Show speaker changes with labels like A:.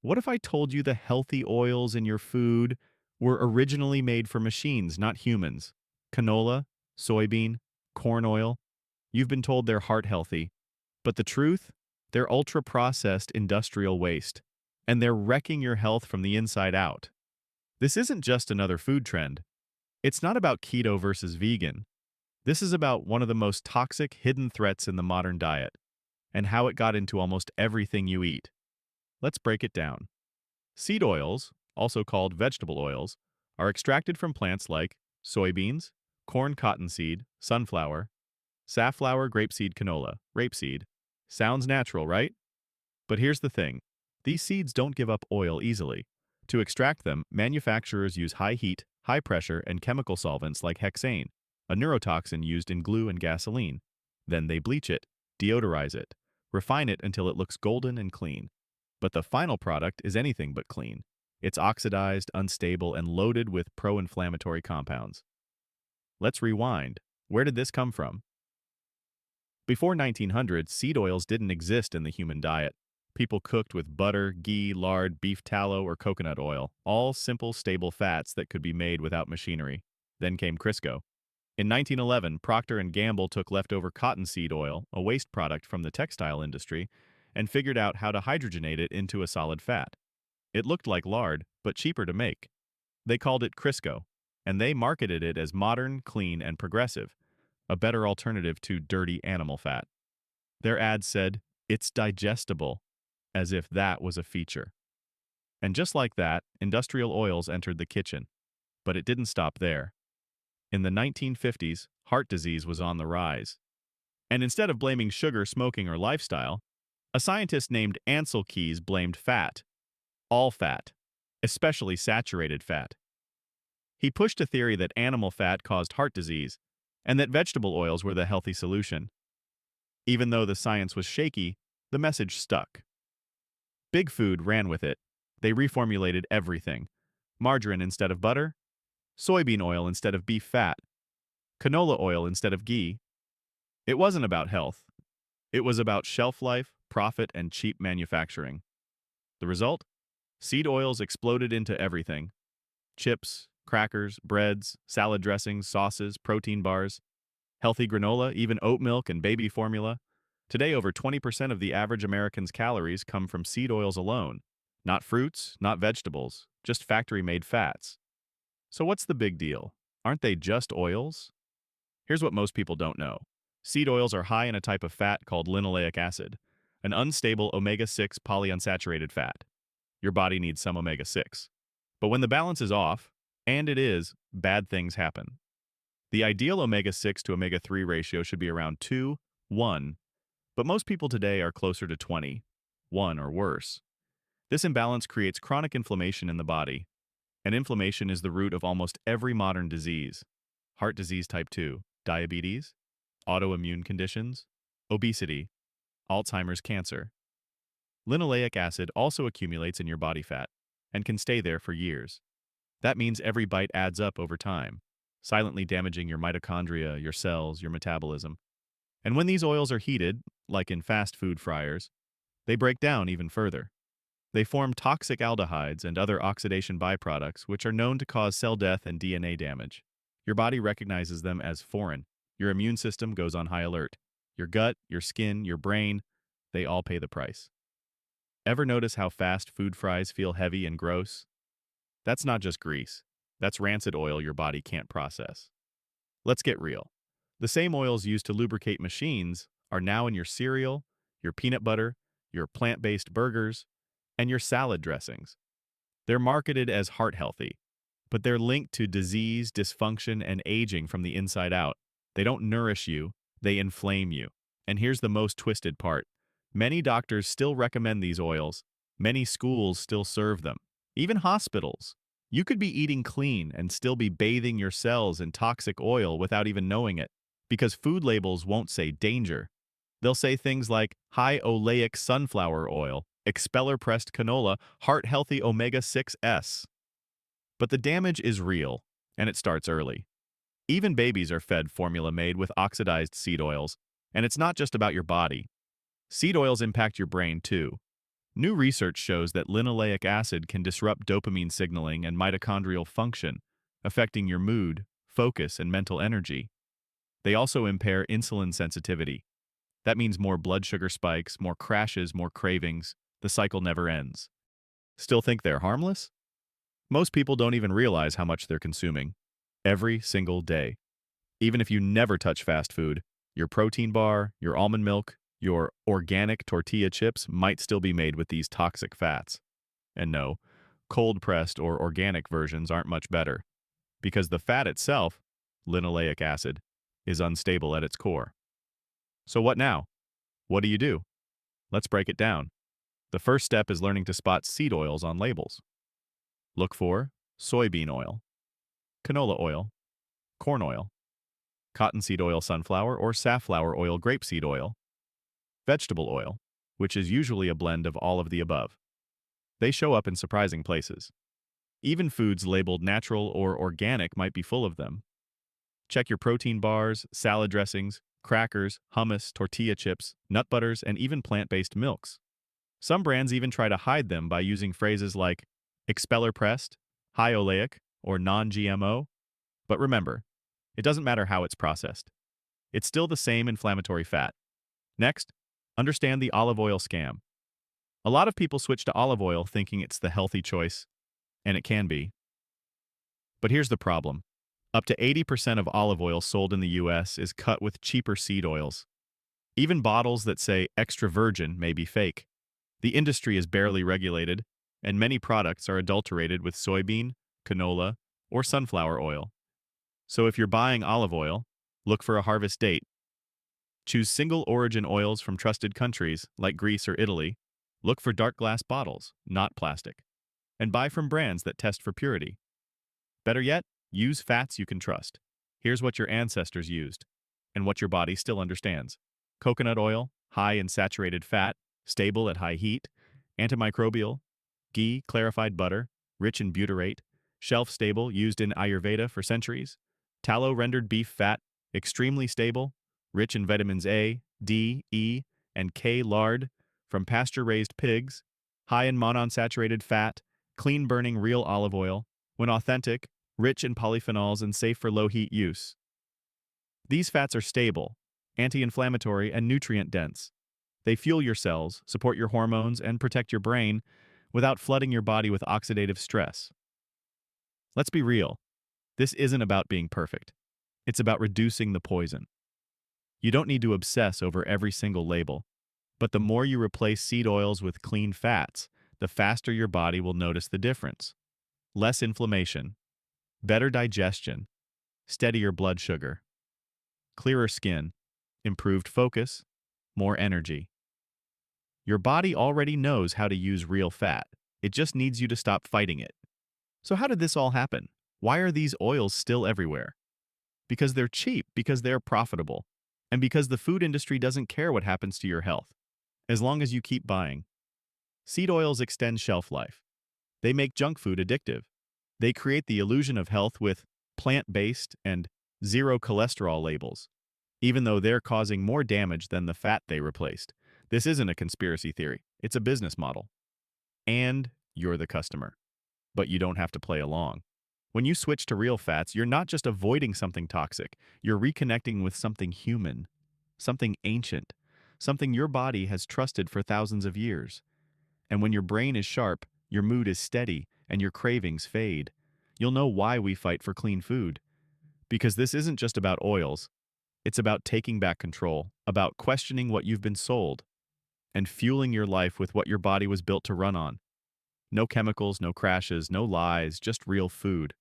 A: What if I told you the healthy oils in your food were originally made for machines, not humans? Canola, soybean, corn oil. You've been told they're heart healthy. But the truth? They're ultra processed industrial waste. And they're wrecking your health from the inside out. This isn't just another food trend. It's not about keto versus vegan. This is about one of the most toxic hidden threats in the modern diet, and how it got into almost everything you eat. Let's break it down. Seed oils, also called vegetable oils, are extracted from plants like soybeans, corn cottonseed, sunflower, safflower, grapeseed, canola, rapeseed. Sounds natural, right? But here's the thing. These seeds don't give up oil easily. To extract them, manufacturers use high heat, high pressure, and chemical solvents like hexane, a neurotoxin used in glue and gasoline. Then they bleach it, deodorize it, refine it until it looks golden and clean. But the final product is anything but clean. It's oxidized, unstable, and loaded with pro-inflammatory compounds. Let's rewind. Where did this come from? Before 1900, seed oils didn't exist in the human diet. People cooked with butter, ghee, lard, beef tallow, or coconut oil, all simple, stable fats that could be made without machinery. Then came Crisco. In 1911, Procter & Gamble took leftover cottonseed oil, a waste product from the textile industry, and figured out how to hydrogenate it into a solid fat. It looked like lard, but cheaper to make. They called it Crisco, and they marketed it as modern, clean, and progressive, a better alternative to dirty animal fat. Their ads said, "It's digestible," as if that was a feature. And just like that, industrial oils entered the kitchen. But it didn't stop there. In the 1950s, heart disease was on the rise. And instead of blaming sugar, smoking, or lifestyle, a scientist named Ansel Keys blamed fat, all fat, especially saturated fat. He pushed a theory that animal fat caused heart disease, and that vegetable oils were the healthy solution. Even though the science was shaky, the message stuck. Big Food ran with it. They reformulated everything. Margarine instead of butter, soybean oil instead of beef fat, canola oil instead of ghee. It wasn't about health. It was about shelf life, profit, and cheap manufacturing. The result? Seed oils exploded into everything. Chips, crackers, breads, salad dressings, sauces, protein bars, healthy granola, even oat milk and baby formula. Today, over 20% of the average American's calories come from seed oils alone. Not fruits, not vegetables, just factory-made fats. So what's the big deal? Aren't they just oils? Here's what most people don't know. Seed oils are high in a type of fat called linoleic acid, an unstable omega-6 polyunsaturated fat. Your body needs some omega-6. But when the balance is off, and it is, bad things happen. The ideal omega-6 to omega-3 ratio should be around 2:1, but most people today are closer to 20:1 or worse. This imbalance creates chronic inflammation in the body, and inflammation is the root of almost every modern disease: heart disease type 2, diabetes, autoimmune conditions, obesity, Alzheimer's, cancer. Linoleic acid also accumulates in your body fat and can stay there for years. That means every bite adds up over time, silently damaging your mitochondria, your cells, your metabolism. And when these oils are heated, like in fast food fryers, they break down even further. They form toxic aldehydes and other oxidation byproducts which are known to cause cell death and DNA damage. Your body recognizes them as foreign. Your immune system goes on high alert. Your gut, your skin, your brain, they all pay the price. Ever notice how fast food fries feel heavy and gross? That's not just grease. That's rancid oil your body can't process. Let's get real. The same oils used to lubricate machines are now in your cereal, your peanut butter, your plant-based burgers, and your salad dressings. They're marketed as heart healthy, but they're linked to disease, dysfunction, and aging from the inside out. They don't nourish you, they inflame you. And here's the most twisted part. Many doctors still recommend these oils. Many schools still serve them. Even hospitals. You could be eating clean and still be bathing your cells in toxic oil without even knowing it, because food labels won't say danger. They'll say things like high oleic sunflower oil, expeller-pressed canola, heart-healthy omega-6s. But the damage is real, and it starts early. Even babies are fed formula made with oxidized seed oils, and it's not just about your body. Seed oils impact your brain too. New research shows that linoleic acid can disrupt dopamine signaling and mitochondrial function, affecting your mood, focus, and mental energy. They also impair insulin sensitivity. That means more blood sugar spikes, more crashes, more cravings. The cycle never ends. Still think they're harmless? Most people don't even realize how much they're consuming every single day. Even if you never touch fast food, your protein bar, your almond milk, your organic tortilla chips might still be made with these toxic fats. And no, cold-pressed or organic versions aren't much better, because the fat itself, linoleic acid, is unstable at its core. So what now? What do? Let's break it down. The first step is learning to spot seed oils on labels. Look for soybean oil, canola oil, corn oil, cottonseed oil sunflower or safflower oil grapeseed oil, vegetable oil, which is usually a blend of all of the above. They show up in surprising places. Even foods labeled natural or organic might be full of them. Check your protein bars, salad dressings, crackers, hummus, tortilla chips, nut butters, and even plant-based milks. Some brands even try to hide them by using phrases like expeller pressed, high oleic, or non-GMO. But remember, it doesn't matter how it's processed. It's still the same inflammatory fat. Next, understand the olive oil scam. A lot of people switch to olive oil thinking it's the healthy choice, and it can be. But here's the problem. Up to 80% of olive oil sold in the US is cut with cheaper seed oils. Even bottles that say extra virgin may be fake. The industry is barely regulated, and many products are adulterated with soybean, canola, or sunflower oil. So if you're buying olive oil, look for a harvest date. Choose single origin oils from trusted countries like Greece or Italy. Look for dark glass bottles, not plastic. And buy from brands that test for purity. Better yet, use fats you can trust. Here's what your ancestors used, and what your body still understands. Coconut oil, high in saturated fat, stable at high heat. Antimicrobial. Ghee, clarified butter, rich in butyrate. Shelf-stable, used in Ayurveda for centuries. Tallow rendered beef fat, extremely stable, rich in vitamins A, D, E, and K lard, from pasture-raised pigs. High in monounsaturated fat, clean-burning real olive oil, when authentic, rich in polyphenols and safe for low-heat use. These fats are stable, anti-inflammatory, and nutrient-dense. They fuel your cells, support your hormones, and protect your brain without flooding your body with oxidative stress. Let's be real. This isn't about being perfect. It's about reducing the poison. You don't need to obsess over every single label, but the more you replace seed oils with clean fats, the faster your body will notice the difference. Less inflammation, better digestion, steadier blood sugar, clearer skin, improved focus, more energy. Your body already knows how to use real fat. It just needs you to stop fighting it. So how did this all happen? Why are these oils still everywhere? Because they're cheap, because they're profitable, and because the food industry doesn't care what happens to your health, as long as you keep buying. Seed oils extend shelf life. They make junk food addictive. They create the illusion of health with plant-based and zero cholesterol labels, even though they're causing more damage than the fat they replaced. This isn't a conspiracy theory. It's a business model. And you're the customer. But you don't have to play along. When you switch to real fats, you're not just avoiding something toxic. You're reconnecting with something human, something ancient, something your body has trusted for thousands of years. And when your brain is sharp, your mood is steady, and your cravings fade, you'll know why we fight for clean food. Because this isn't just about oils. It's about taking back control, about questioning what you've been sold, and fueling your life with what your body was built to run on. No chemicals, no crashes, no lies, just real food.